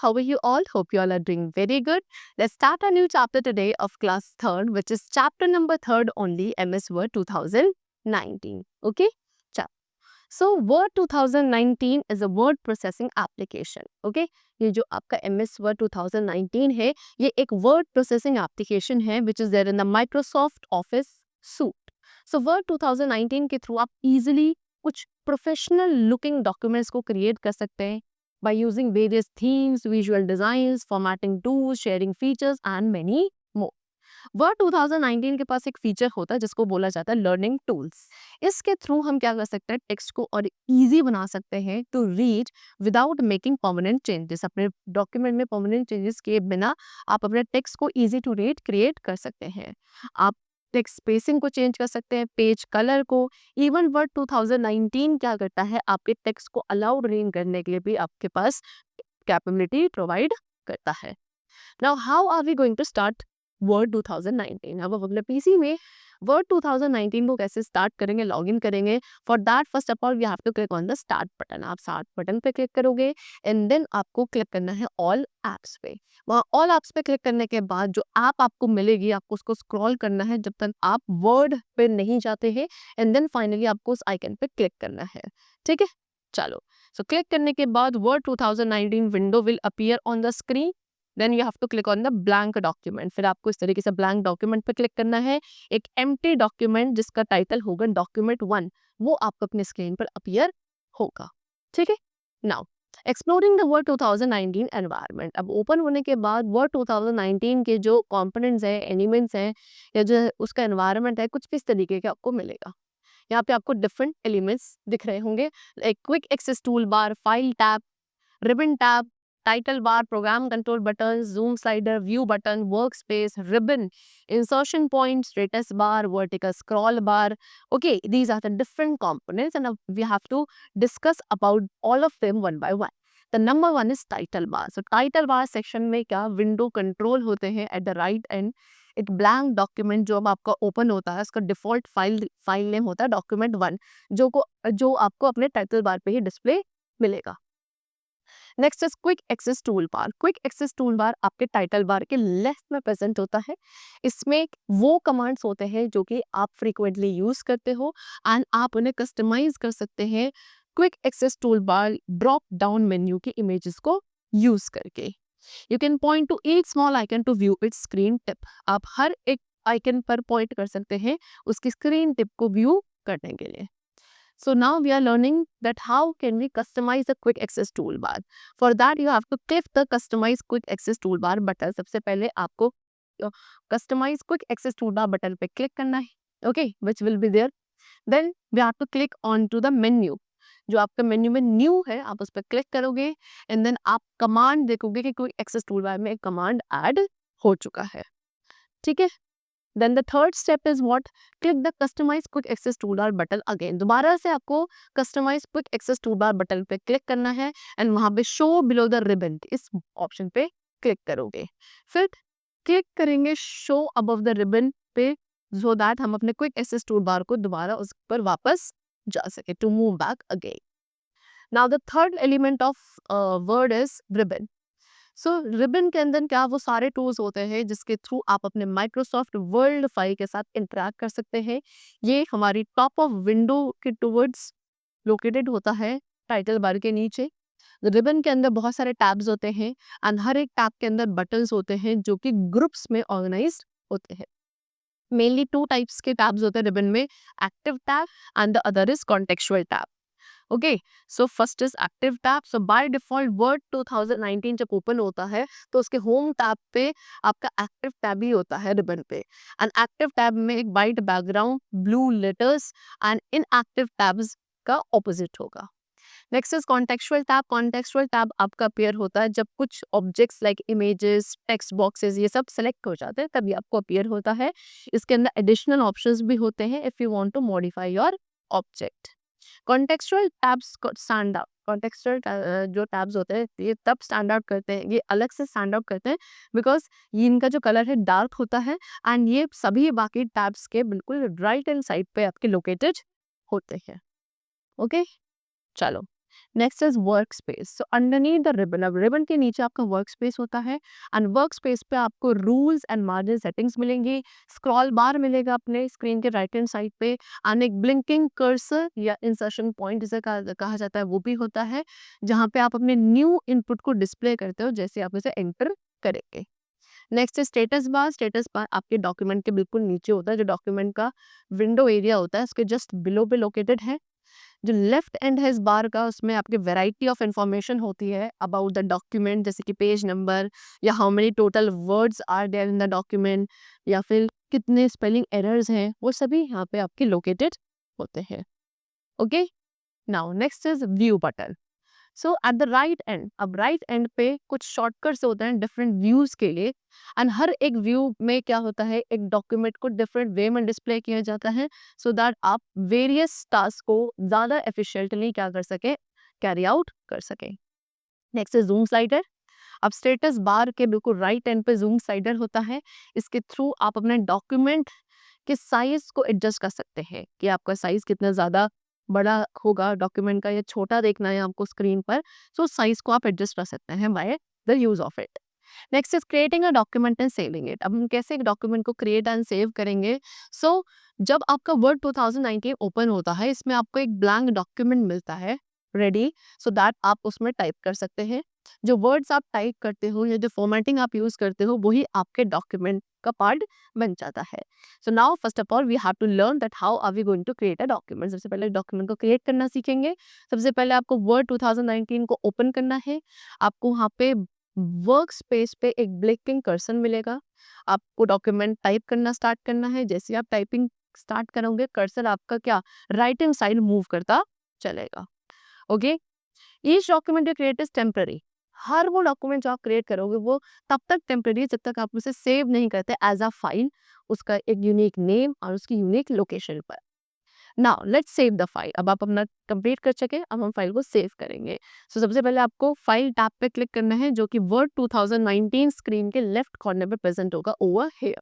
how are you all? Hope you all are doing very good. Let's start a new chapter today of class 3rd, which is chapter number 3rd only, MS Word 2019. Okay? Chap. So Word 2019 is a word processing application. Okay? ये जो आपका MS Word 2019 है, ये एक word processing application है, which is there in the Microsoft Office suite. So Word 2019 के through आप easily कुछ प्रोफेशनल लुकिंग डॉक्यूमेंट्स को क्रिएट कर सकते हैं by using various themes, visual designs, formatting tools, sharing features and many more. Word 2019 के पास एक फीचर होता है जिसको बोला जाता है लर्निंग टूल्स. इसके थ्रू हम क्या कर सकते हैं, टेक्स्ट को और इजी बना सकते हैं to read without making permanent changes. अपने डॉक्यूमेंट में परमानेंट चेंजेस किए बिना आप अपने टेक्स्ट को इजी टू रीड क्रिएट कर सकते हैं. आप टेक्स्ट स्पेसिंग को चेंज कर सकते हैं, पेज कलर को. इवन वर्ड 2019 क्या करता है, आपके टेक्स्ट को अलाउड रीड करने के लिए भी आपके पास कैपेबिलिटी प्रोवाइड करता है. Now how are we going to start Word 2019? अब अपने पीसी में वर्ड 2019 को कैसे स्टार्ट करेंगे, लॉगिन करेंगे. For that first of all we have to click on the start button. आप स्टार्ट बटन पे क्लिक करोगे एंड देन आपको क्लिक करना है ऑल एप्स पे. वहाँ ऑल एप्स पे क्लिक करने के बाद जो ऐप आपको मिलेगी, आपको उसको स्क्रॉल करना है जब तक आप वर्ड पे नहीं जाते हैं एंड देन फाइनली आपको उस आइकन पे क्लिक करना है. ठीक है, चलो. सो क्लिक करने के बाद Word 2019 window will appear on the screen. Then you have to click on the blank document. फिर आपको इस तरीके से ब्लैंक डॉक्यूमेंट पे क्लिक करना है. एक एम्प्टी डॉक्यूमेंट जिसका टाइटल होगा डॉक्यूमेंट 1, वो आपको अपने स्क्रीन पर अपीयर होगा. ठीक है, now exploring the word 2019 environment. अब ओपन होने के बाद वर्ड 2019 के जो कंपोनेंट्स हैं, एलिमेंट्स हैं या जो उसका एनवायरनमेंट है, कुछ किस तरीके के आपको मिलेगा. यहाँ पे आपको डिफरेंट एलिमेंट्स दिख रहे होंगे, like quick access toolbar, file tab, ribbon tab, title bar, program control buttons, zoom slider, view button, workspace, ribbon, insertion point, status bar, vertical scroll bar. Okay, these are the different components and we have to discuss about all of them one by one. The number one is title bar. So title bar section में क्या window control होते हैं at the right end. एक blank document जो अब आपका open होता है, उसका डिफॉल्ट फाइल नेम होता है डॉक्यूमेंट 1, जो आपको अपने टाइटल बार पे ही डिस्प्ले मिलेगा. Next is quick access toolbar. Quick access toolbar आपके टाइटल बार के लेफ्ट में प्रेजेंट होता है. इसमें वो कमांड्स होते हैं जो कि आप फ्रीक्वेंटली यूज करते हो एंड आप उन्हें कस्टमाइज कर सकते हैं quick access toolbar drop down menu के इमेजेस को यूज करके. You can point to each small icon to view its screen tip. आप हर एक आइकन पर पॉइंट कर सकते हैं उसकी स्क्रीन टिप को व्यू करने के लिए. So now we are learning that how can we customize the quick access toolbar. For that you have to click the customize quick access toolbar button. सबसे पहले आपको customize quick access toolbar button पे click करना है. Okay, which will be there. Then we have to click on to the menu. जो आपका menu में new है आप उस पर क्लिक करोगे एंड देन आप कमांड देखोगे कि क्विक एक्सेस टूलबार में एक कमांड ऐड हो चुका है. ठीक है. Then the third step is what? Click the customize quick access toolbar button again. दोबारा से आपको customize quick access toolbar button पे क्लिक करना है एंड वहाँ पे show below the ribbon इस ऑप्शन पे क्लिक करोगे. फिर क्लिक करेंगे show above the ribbon पे so that हम अपने quick access toolbar को दोबारा उस पर वापस जा सके to move back again. Now the third element of word is ribbon. So ribbon के अंदर क्या वो सारे टूल्स होते हैं जिसके थ्रू आप अपने माइक्रोसॉफ्ट वर्ड फाइल के साथ इंटरेक्ट कर सकते हैं. ये हमारी टॉप ऑफ विंडो के टूवर्ड्स लोकेटेड होता है टाइटल बार के नीचे. रिबन के अंदर बहुत सारे टैब्स होते हैं एंड हर एक टैब के अंदर बटन्स होते हैं जो कि ग्रुप्स में ऑर्गेनाइज्ड होते हैं. मेनली 2 टाइप्स के टैब्स होते हैं रिबन में, active tab and the other is contextual tab. Okay, so first is active tab. So by default Word 2019 जब ओपन होता है तो उसके होम टैब पे आपका एक्टिव टैब ही होता है रिबन पे. एंड एक्टिव टैब में एक white background, blue letters and inactive tabs का ऑपोजिट होगा. Next is contextual tab. Contextual tab आपका अपीयर होता है जब कुछ objects like images, text boxes ये सब सेलेक्ट हो जाते हैं तभी आपको अपीयर होता है. इसके अंदर एडिशनल ऑप्शंस भी होते हैं if you want to modify your object. Contextual tabs stand out. Contextual जो टैब्स होते हैं ये तब स्टैंड आउट करते हैं, ये अलग से स्टैंड आउट करते हैं बिकॉज ये इनका जो कलर है डार्क होता है एंड ये सभी बाकी टैब्स के बिल्कुल राइट हैंड साइड पे आपके लोकेटेड होते हैं. ओके, चलो. Next is work space. So underneath the ribbon, अब रिबन के नीचे आपका वर्क स्पेस होता है एंड वर्क स्पेस पे आपको रूल्स एंड मार्जिन सेटिंग्स मिलेंगी, स्क्रॉल बार मिलेगा अपने स्क्रीन के राइट हैंड साइड पे एंड एक ब्लिंकिंग कर्सर या इंसर्शन पॉइंट जिसे कहा जाता है वो भी होता है, जहाँ पे आप अपने न्यू इनपुट को डिस्प्ले करते हो जैसे आप इसे एंटर करेंगे। नेक्स्ट है स्टेटस बार। स्टेटस बार आपके डॉक्यूमेंट के बिल्कुल नीचे होता है, जो डॉक्यूमेंट का विंडो एरिया होता है उसके जस्ट बिलो पे लोकेटेड है। जो लेफ्ट एंड है इस बार का, उसमें आपके वैरायटी ऑफ इंफॉर्मेशन होती है अबाउट द डॉक्यूमेंट, जैसे कि पेज नंबर या how many total words are there in the document, या फिर कितने स्पेलिंग एरर्स हैं, वो सभी यहाँ पे आपके लोकेटेड होते हैं। Okay, now next is view button. So at the right and, अब राइट एंड पे कुछ शॉर्टकट्स होते हैं डिफरेंट व्यूज के लिए एंड हर एक व्यू में क्या होता है, एक डॉक्यूमेंट को डिफरेंट वे में डिस्प्ले किया जाता है सो दैट आप वेरियस टास्क को ज़्यादा एफिशिएंटली क्या कर सके, कैरी आउट कर सके। Next is zoom slider. अब स्टेटस बार के बिल्कुल राइट एंड पे जूम स्लाइडर होता है, इसके थ्रू आप अपने डॉक्यूमेंट के साइज को एडजस्ट कर सकते हैं कि आपका साइज कितना ज़्यादा बड़ा होगा डॉक्यूमेंट का या छोटा देखना है आपको स्क्रीन पर, सो साइज को आप एडजस्ट कर सकते हैं by the use of it. Next is creating a document and saving it. अब हम कैसे एक डॉक्यूमेंट को क्रिएट एंड सेव करेंगे। सो जब आपका वर्ड 2019 ओपन होता है, इसमें आपको एक ब्लैंक डॉक्यूमेंट मिलता है रेडी, सो दैट आप उसमें टाइप कर सकते हैं। जो वर्ड्स आप टाइप करते हो या जो फॉर्मेटिंग आप यूज करते हो वही आपके डॉक्यूमेंट का पार्ट बन जाता है। So now first of all we have to learn that how are we going to create a document. सबसे पहले डॉक्यूमेंट को क्रिएट करना सीखेंगे। सबसे पहले आपको वर्ड 2019 को ओपन करना है। आपको वहाँ पे वर्क स्पेस पे एक ब्लिंकिंग कर्सर मिलेगा। आपको डॉक्यूमेंट टाइप करना स्टार्ट करना है। जैसे आप टाइपिंग स्टार्ट करोगे, कर्सर आपका क्या राइट हैंड साइड मूव करता चलेगा। Okay, each document you create is temporary. हर वो डॉक्यूमेंट जो आप क्रिएट करोगे वो तब तक टेम्पररी है जब तक आप उसे सेव नहीं करते एज अ फाइल, उसका एक यूनिक नेम और उसकी यूनिक लोकेशन पर। Now let's save the file. अब आप अपना कंप्लीट कर चुके, अब हम फाइल को सेव करेंगे। सो सबसे पहले आपको फाइल टैब पे क्लिक करना है, जो कि वर्ड 2019 स्क्रीन के लेफ्ट कॉर्नर पे प्रेजेंट होगा ओवर हियर।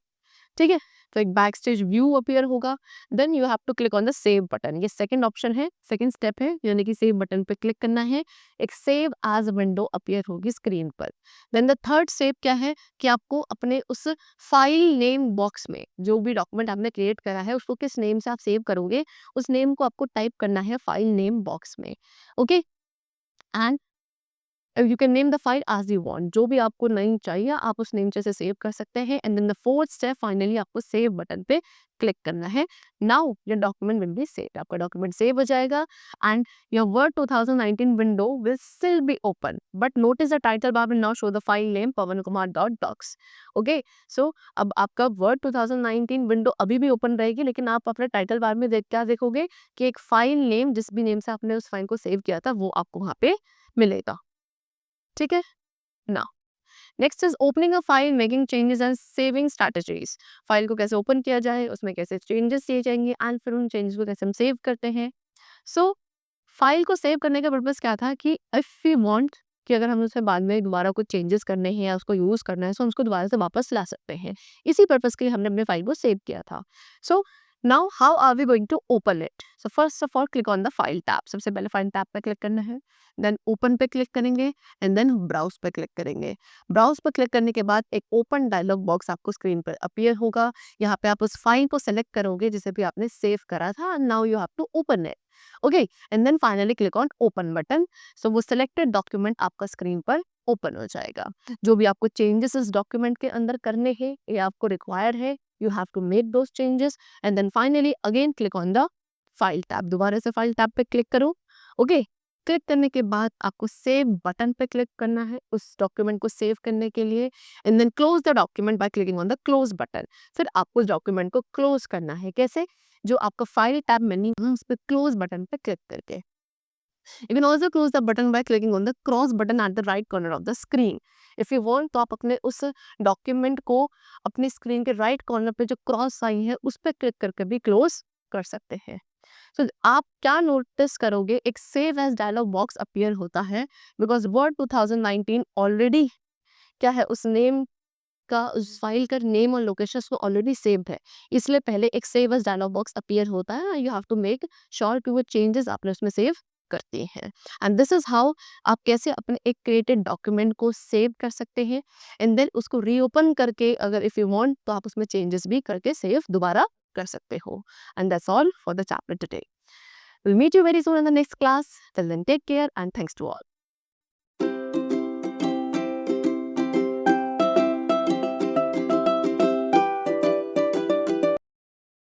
ठीक है, तो एक बैक स्टेज व्यू अपीयर होगा। Then you have to click on the save button. ये सेकंड ऑप्शन है, सेकंड स्टेप है, यानी कि सेव बटन पे क्लिक करना है। एक सेव एज विंडो अपीयर होगी स्क्रीन पर। देन द थर्ड स्टेप क्या है कि आपको अपने उस फाइल नेम बॉक्स में जो भी डॉक्यूमेंट आपने क्रिएट करा है उसको किस नेम से आप सेव करोगे, उस नेम को आपको टाइप करना है फाइल नेम बॉक्स में। Okay, and you can name the file as you want. जो भी आपको नेम चाहिए आप उस नेम से सेव कर सकते हैं। And then the fourth step, finally आपको सेव बटन पे क्लिक करना है। Now your document will be save. आपका डॉक्यूमेंट सेव हो जाएगा and your Word 2019 window will still be open, but notice the title bar will now show the file name pawankumar.docs। Okay, so अब आपका word 2019 window अभी भी open रहेगी, लेकिन आप अपने टाइटल बार में क्या देखोगे कि एक फाइल नेम, जिस भी नेम से आपने उस फाइल को सेव किया था, वो आपको वहाँ पे मिलेगा। ठीक है ना। Next is opening a file, making changes and saving strategies. File को कैसे ओपन किया जाए, उसमें कैसे चेंजेस किए जाएंगे एंड फिर उन चेंजेस को कैसे हम सेव करते हैं। सो फाइल को सेव करने का पर्पस क्या था कि इफ यू वांट कि अगर हम उसमें बाद में दोबारा कुछ चेंजेस करने हैं या उसको यूज करना है तो हम उसको दोबारा से वापस ला सकते हैं। इसी पर्पस के लिए हमने अपने फाइल को सेव किया था। So now how are we going to open it. So first of all click on the file tab. सबसे पहले फाइल टैब पे क्लिक करना है, देन ओपन पे क्लिक करेंगे एंड देन ब्राउज पे क्लिक करेंगे। ब्राउज पर क्लिक करने के बाद एक ओपन डायलॉग बॉक्स आपको स्क्रीन पर अपीयर होगा। यहाँ पे आप उस फाइल को सेलेक्ट करोगे जिसे भी आपने सेव करा था। Now you have to open it. Okay, and then finally click on open button. So वो सिलेक्टेड डॉक्यूमेंट आपका स्क्रीन पर ओपन हो जाएगा। जो भी आपको चेंजेस इस डॉक्यूमेंट के अंदर करने हैं या आपको रिक्वायर है, you have to make those changes and then finally again click on the file tab. दोबारा से फाइल टैब पे क्लिक करो। ओके, क्लिक करने के बाद आपको सेव बटन पे क्लिक करना है उस डॉक्यूमेंट को सेव करने के लिए and then close the document by clicking on the close button. फिर आपको उस डॉक्यूमेंट को क्लोज करना है। कैसे? जो आपका फाइल टैब मेन्यू है उस पर क्लोज बटन पे क्लिक करके। You can also close the button by clicking on the cross button at the right corner of the screen. If you want तो आप अपने उस डॉक्यूमेंट को अपनी स्क्रीन के राइट कॉर्नर पे जो क्रॉस साइन है उस पर क्लिक करके भी क्लोज कर सकते हैं। तो आप क्या नोटिस करोगे, एक save as dialog box appear होता है बिकॉज वर्ड 2019 ऑलरेडी क्या है, उस नेम का, उस फाइल का नेम और लोकेशन उसको ऑलरेडी सेव्ड है, इसलिए पहले एक save as dialog box appear होता है। You have to make sure कि वो चेंजेस आपने उसमें सेव करती हैं। एंड दिस इज़ हाउ आप कैसे अपने एक क्रिएटेड डॉक्यूमेंट को सेव कर सकते हैं एंड देन उसको रीओपन करके अगर इफ़ यू वांट तो आप उसमें चेंजेस भी करके सेव दोबारा कर सकते हो। And that's all for the chapter today. We'll meet you very soon in the next class. Till then, take care and thanks to all.